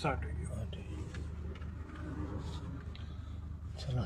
Start हो गया। चलो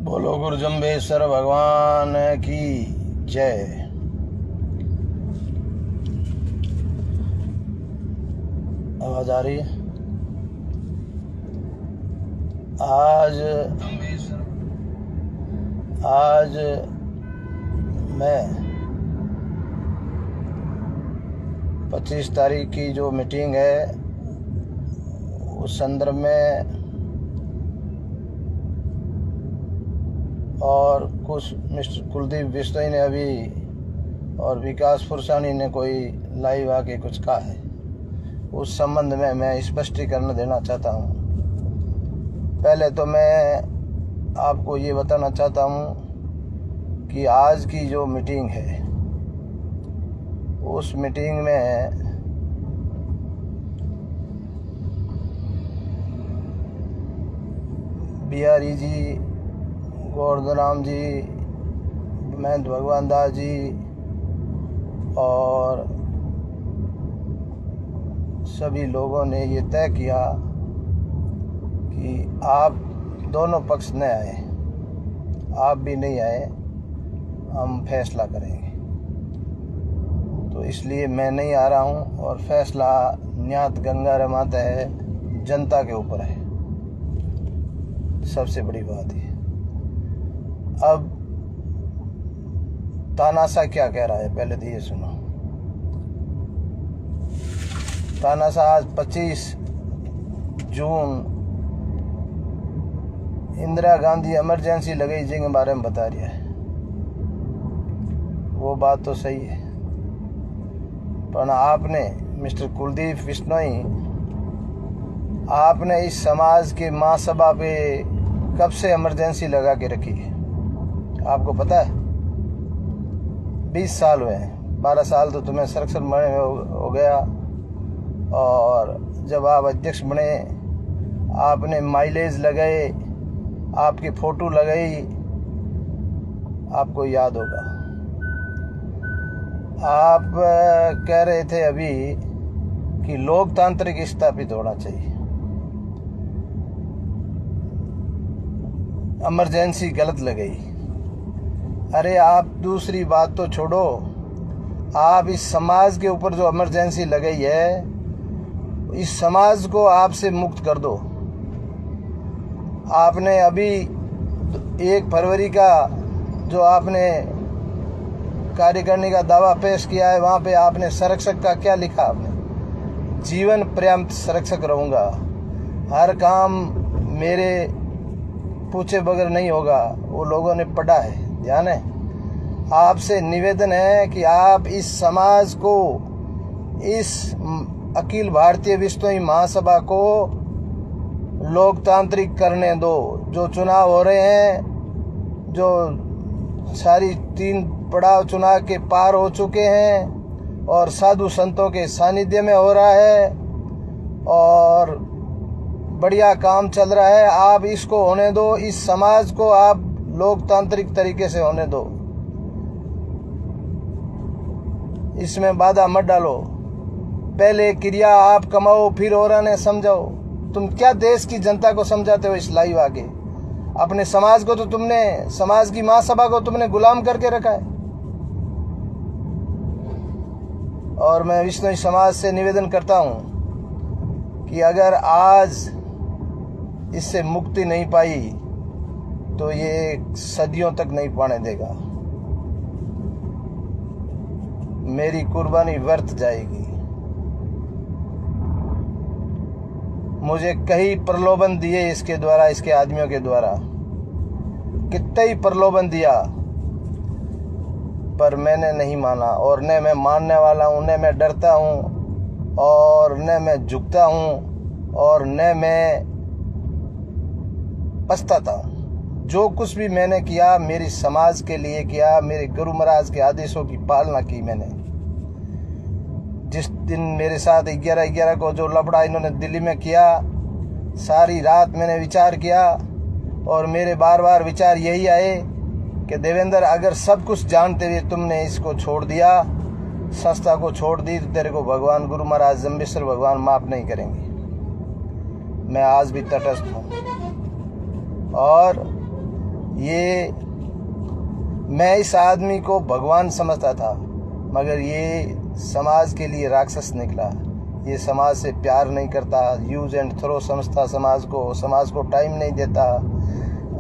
बोलो गुरु जम्बेश्वर भगवान की जय। आवाज आ रही है? आज मैं 25 तारीख की जो मीटिंग है उस संदर्भ में और कुछ मिस्टर कुलदीप बिश्नोई ने अभी और विकास फुरसानी ने कोई लाइव आके कुछ कहा है, उस संबंध में मैं स्पष्टीकरण देना चाहता हूँ। पहले तो मैं आपको ये बताना चाहता हूँ कि आज की जो मीटिंग है उस मीटिंग में बिहारी जी, गोवर्धन जी, महंत भगवान दास जी और सभी लोगों ने ये तय किया कि आप दोनों पक्ष न आए, आप भी नहीं आए, हम फैसला करेंगे। तो इसलिए मैं नहीं आ रहा हूँ और फैसला न्यात गंगा रमाता है, जनता के ऊपर है। सबसे बड़ी बात है। अब तानाशाह क्या कह रहा है, पहले तो ये सुनो। तानाशाह आज 25 जून इंदिरा गांधी इमरजेंसी लगाई जिनके बारे में बता रहा है। वो बात तो सही है, पर आपने मिस्टर कुलदीप बिश्नोई, आपने इस समाज के महासभा पे कब से इमरजेंसी लगा के रखी है आपको पता है? 20 साल हुए हैं, 12 साल तो तुम्हें संरक्षण बने हो गया, और जब आप अध्यक्ष बने आपने माइलेज लगाए, आपकी फोटो लगाई, आपको याद होगा। आप कह रहे थे अभी कि लोकतांत्रिक स्थापित होना चाहिए, इमरजेंसी गलत लगाई। अरे आप दूसरी बात तो छोड़ो, आप इस समाज के ऊपर जो इमरजेंसी लगाई है, इस समाज को आपसे मुक्त कर दो। आपने अभी 1 फरवरी का जो आपने कार्य करने का दावा पेश किया है, वहाँ पे आपने संरक्षक का क्या लिखा? आपने जीवन पर्यंत संरक्षक रहूँगा, हर काम मेरे पूछे बगैर नहीं होगा। वो लोगों ने पढ़ा है, ध्यान है। आपसे निवेदन है कि आप इस समाज को, इस अखिल भारतीय विश्नोई महासभा को लोकतांत्रिक करने दो। जो चुनाव हो रहे हैं, जो सारी 3 पड़ाव चुनाव के पार हो चुके हैं और साधु संतों के सानिध्य में हो रहा है और बढ़िया काम चल रहा है, आप इसको होने दो। इस समाज को आप लोकतांत्रिक तरीके से होने दो, इसमें बाधा मत डालो। पहले क्रिया आप कमाओ, फिर औरों ने समझाओ। तुम क्या देश की जनता को समझाते हो इस लाइव आके? अपने समाज को तो तुमने, समाज की महासभा को तुमने गुलाम करके रखा है। और मैं विश्नोई समाज से निवेदन करता हूं कि अगर आज इससे मुक्ति नहीं पाई तो ये सदियों तक नहीं पाने देगा। मेरी कुर्बानी व्यर्थ जाएगी। मुझे कई प्रलोभन दिए इसके द्वारा, इसके आदमियों के द्वारा कितना ही प्रलोभन दिया, पर मैंने नहीं माना। और न मैं मानने वाला हूँ, न मैं डरता हूँ, और न मैं झुकता हूँ, और न मैं पछताता हूँ। जो कुछ भी मैंने किया मेरी समाज के लिए किया, मेरे गुरु महाराज के आदेशों की पालना की मैंने। जिस दिन मेरे साथ 11/11 को जो लफड़ा इन्होंने दिल्ली में किया, सारी रात मैंने विचार किया और मेरे बार बार विचार यही आए कि देवेंद्र, अगर सब कुछ जानते हुए तुमने इसको छोड़ दिया, संस्था को छोड़ दी, तो तेरे को भगवान गुरु महाराज जम्बेश्वर भगवान माफ नहीं करेंगे। मैं आज भी तटस्थ हूँ और ये मैं इस आदमी को भगवान समझता था, मगर ये समाज के लिए राक्षस निकला। ये समाज से प्यार नहीं करता, यूज एंड थ्रो समझता समाज को टाइम नहीं देता।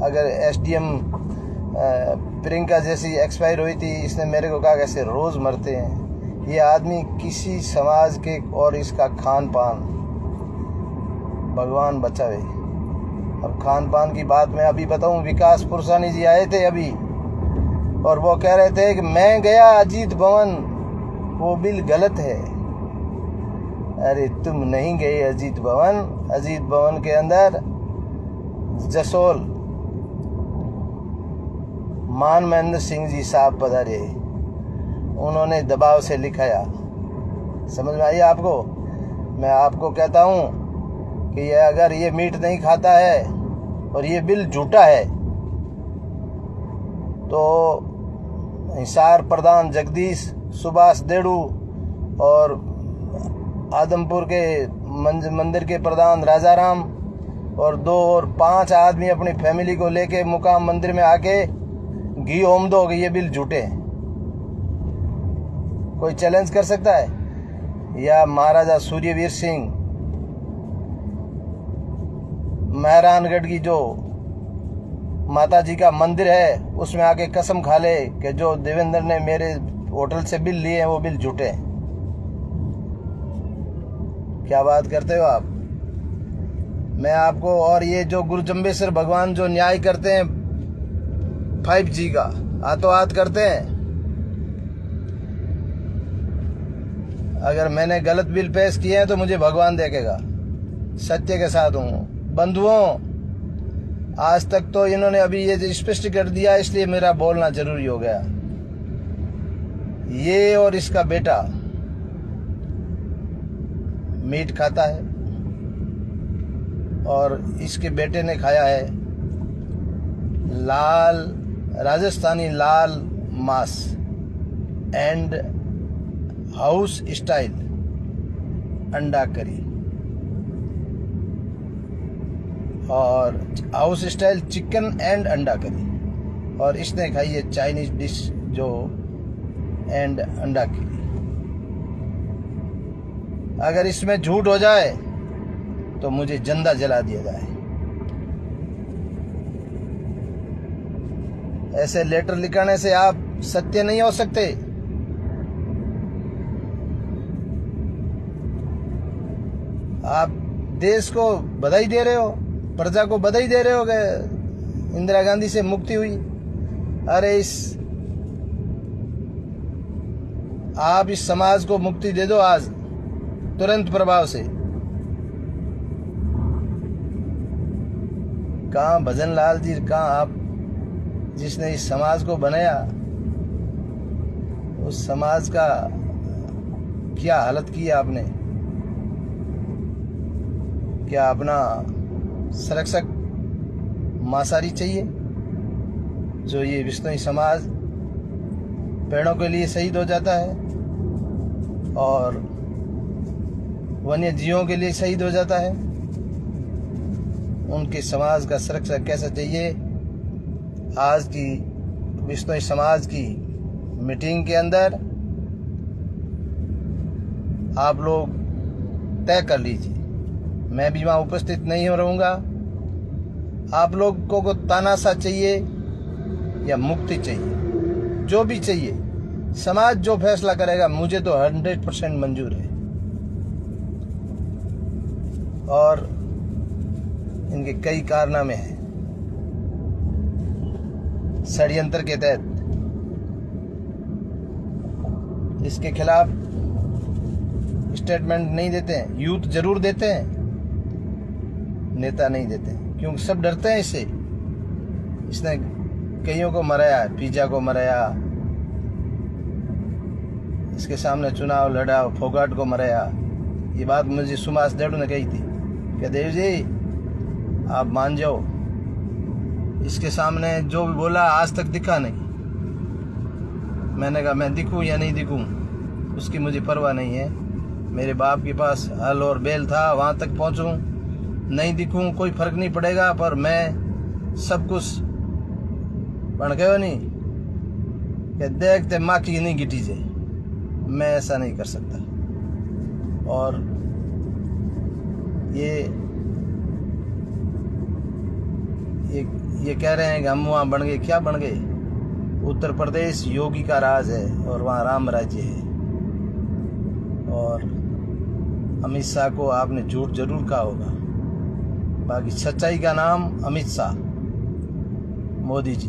अगर एसडीएम प्रियंका जैसी एक्सपायर हुई थी, इसने मेरे को कहा कैसे रोज़ मरते हैं। ये आदमी किसी समाज के, और इसका खान पान भगवान बचावे। अब खान पान की बात मैं अभी बताऊं, विकास पुरसानी जी आए थे अभी और वो कह रहे थे कि मैं गया अजीत भवन, वो बिल गलत है। अरे तुम नहीं गए अजीत भवन। अजीत भवन के अंदर जसोल मान महेंद्र सिंह जी साहब पधारे, उन्होंने दबाव से लिखाया। समझ में आई आपको? मैं आपको कहता हूं कि ये अगर ये मीट नहीं खाता है और ये बिल झूठा है तो हिसार प्रधान जगदीश, सुभाष देड़ू और आदमपुर के मंदिर के प्रधान राजाराम और 2 और 5 आदमी अपनी फैमिली को लेके मुकाम मंदिर में आके घी होम दो कि ये बिल झूठे हैं। कोई चैलेंज कर सकता है? या महाराजा सूर्यवीर सिंह मेहरानगढ़ की जो माता जी का मंदिर है उसमें आके कसम खा ले कि जो देवेंद्र ने मेरे होटल से बिल लिए हैं वो बिल झूठे हैं। क्या बात करते हो आप? मैं आपको, और ये जो गुरु जम्बेश्वर भगवान जो न्याय करते हैं 5G का, हाथों हाथ करते हैं। अगर मैंने गलत बिल पेश किए हैं तो मुझे भगवान देखेगा, सत्य के साथ हूँ। बंधुओं, आज तक तो इन्होंने अभी ये स्पष्ट कर दिया, इसलिए मेरा बोलना जरूरी हो गया। ये और इसका बेटा मीट खाता है और इसके बेटे ने खाया है लाल राजस्थानी लाल मांस एंड हाउस स्टाइल अंडा करी और हाउस स्टाइल चिकन एंड अंडा करी, और इसने खाई है चाइनीज डिश जो एंड अंडा करी। अगर इसमें झूठ हो जाए तो मुझे जिंदा जला दिया जाए। ऐसे लेटर लिखाने से आप सत्य नहीं हो सकते। आप देश को बधाई दे रहे हो, प्रजा को बधाई दे रहे हो कि इंदिरा गांधी से मुक्ति हुई। अरे आप इस समाज को मुक्ति दे दो। आज तुरंत प्रभाव से। कहाँ भजन लाल जी, कहाँ आप, जिसने इस समाज को बनाया, उस समाज का क्या हालत की आपने। क्या अपना संरक्षक मांसाहारी चाहिए, जो ये विश्नोई समाज पेड़ों के लिए शहीद हो जाता है और वन्य जीवों के लिए शहीद हो जाता है। उनके समाज का संरक्षक कैसा चाहिए। आज की विश्नोई समाज की मीटिंग के अंदर आप लोग तय कर लीजिए, मैं भी वहाँ उपस्थित नहीं रहूँगा। आप लोगों को तानाशाह चाहिए या मुक्ति चाहिए, जो भी चाहिए, समाज जो फैसला करेगा मुझे तो 100% मंजूर है। और इनके कई कारनामे हैं। षड्यंत्र के तहत इसके खिलाफ स्टेटमेंट नहीं देते हैं। यूथ जरूर देते हैं, नेता नहीं देते हैं, क्योंकि सब डरते हैं इससे। इसने कईयों को मराया, पिज्जा को मराया, इसके सामने चुनाव लड़ा, फोगाट को मराया। ये बात मुझे सुभाष देव ने कही थी कि देव जी आप मान जाओ, इसके सामने जो भी बोला आज तक दिखा नहीं। मैंने कहा मैं दिखूं या नहीं दिखूं उसकी मुझे परवाह नहीं है। मेरे बाप के पास हल और बैल था, वहां तक पहुंचूं नहीं दिखूं कोई फर्क नहीं पड़ेगा, पर मैं सब कुछ बन गयो नहीं कि देखते माँ की नहीं गिटी जाए, मैं ऐसा नहीं कर सकता। और ये कह रहे हैं कि हम वहाँ बन गए, क्या बन गए। उत्तर प्रदेश योगी का राज है और वहाँ राम राज्य है। और अमित शाह को आपने झूठ जरूर कहा होगा, बाकी सच्चाई का नाम अमित शाह, मोदी जी।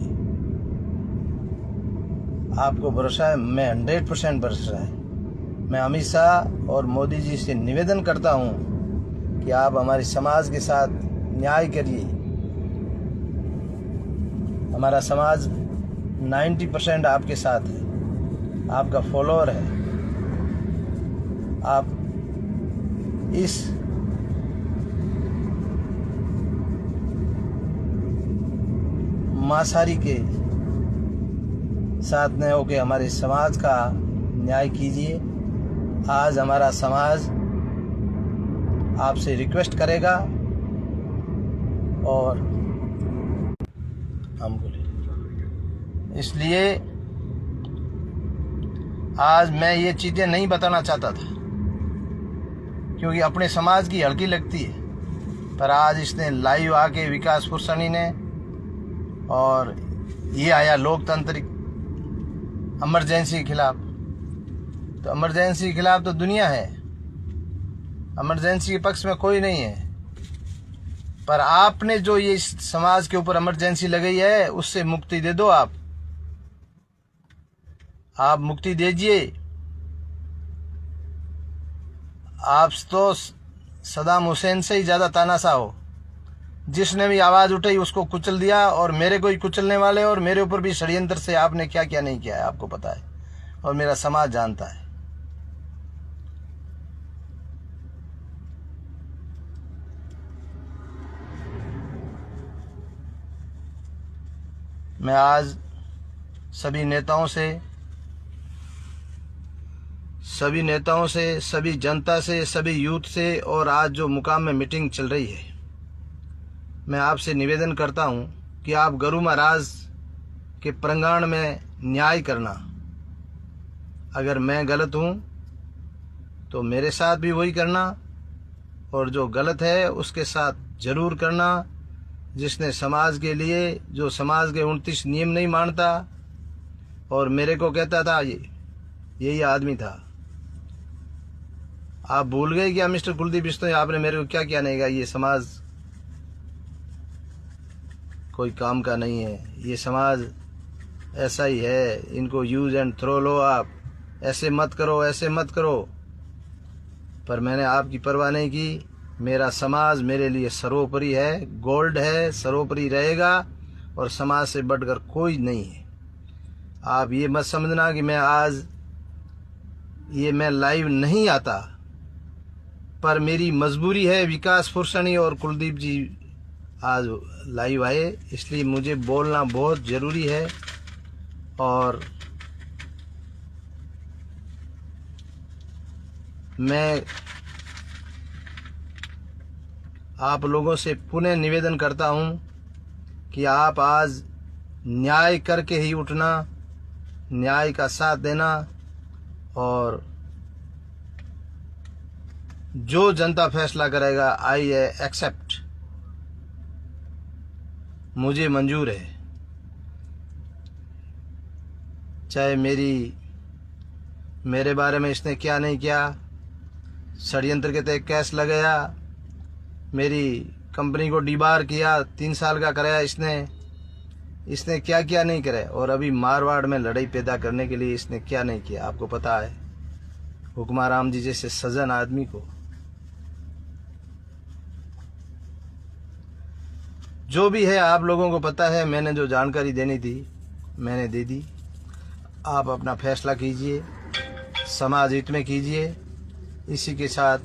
आपको भरोसा है, मैं 100% भरोसा है। मैं अमित शाह और मोदी जी से निवेदन करता हूँ कि आप हमारे समाज के साथ न्याय करिए। हमारा समाज 90% आपके साथ है, आपका फॉलोअर है। आप इस मांसाहारी के साथ न होके हमारे समाज का न्याय कीजिए। आज हमारा समाज आपसे रिक्वेस्ट करेगा और हम बोले, इसलिए आज मैं ये चीजें नहीं बताना चाहता था क्योंकि अपने समाज की हल्की लगती है, पर आज इसने लाइव आके विकास पुरसनी ने, और ये आया लोकतांत्रिक इमरजेंसी के खिलाफ। तो इमरजेंसी के खिलाफ तो दुनिया है, इमरजेंसी के पक्ष में कोई नहीं है, पर आपने जो ये समाज के ऊपर इमरजेंसी लगाई है उससे मुक्ति दे दो। आप मुक्ति दीजिए। आप तो सदाम हुसैन से ही ज्यादा तानाशाह हो। जिसने भी आवाज उठाई उसको कुचल दिया, और मेरे को ही कुचलने वाले, और मेरे ऊपर भी षड्यंत्र से आपने क्या क्या नहीं किया है आपको पता है, और मेरा समाज जानता है। मैं आज सभी नेताओं से, सभी जनता से, सभी यूथ से, और आज जो मुकाम में मीटिंग चल रही है, मैं आपसे निवेदन करता हूं कि आप गरु महाराज के प्रांगण में न्याय करना। अगर मैं गलत हूं तो मेरे साथ भी वही करना, और जो गलत है उसके साथ जरूर करना। जिसने समाज के लिए, जो समाज के 29 नियम नहीं मानता और मेरे को कहता था यही आदमी था। आप भूल गए क्या मिस्टर कुलदीप बिश्नोई, आपने मेरे को क्या क्या नहीं कहा। ये समाज कोई काम का नहीं है, ये समाज ऐसा ही है, इनको यूज एंड थ्रो लो। आप ऐसे मत करो, ऐसे मत करो। पर मैंने आपकी परवाह नहीं की। मेरा समाज मेरे लिए सर्वोपरि है, गोल्ड है, सर्वोपरि रहेगा और समाज से बढ़कर कोई नहीं है। आप ये मत समझना कि मैं लाइव नहीं आता, पर मेरी मजबूरी है। विकास फुरसनी और कुलदीप जी आज लाइव आए, इसलिए मुझे बोलना बहुत ज़रूरी है। और मैं आप लोगों से पुनः निवेदन करता हूं कि आप आज न्याय करके ही उठना, न्याय का साथ देना, और जो जनता फैसला करेगा आई एक्सेप्ट, मुझे मंजूर है। चाहे मेरे बारे में इसने क्या नहीं किया, षड्यंत्र के तहत केस लगाया, मेरी कंपनी को डिबार किया, 3 साल का कराया इसने क्या क्या नहीं करे। और अभी मारवाड़ में लड़ाई पैदा करने के लिए इसने क्या नहीं किया, आपको पता है। हुक्माराम जी जैसे सजन आदमी को, जो भी है आप लोगों को पता है, मैंने जो जानकारी देनी थी मैंने दे दी। आप अपना फैसला कीजिए, समाज हित में कीजिए। इसी के साथ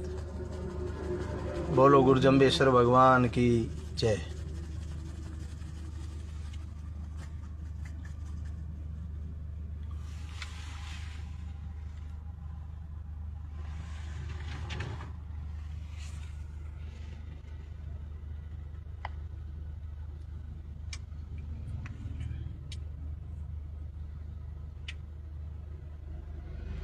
बोलो गुरु जम्बेश्वर भगवान की जय।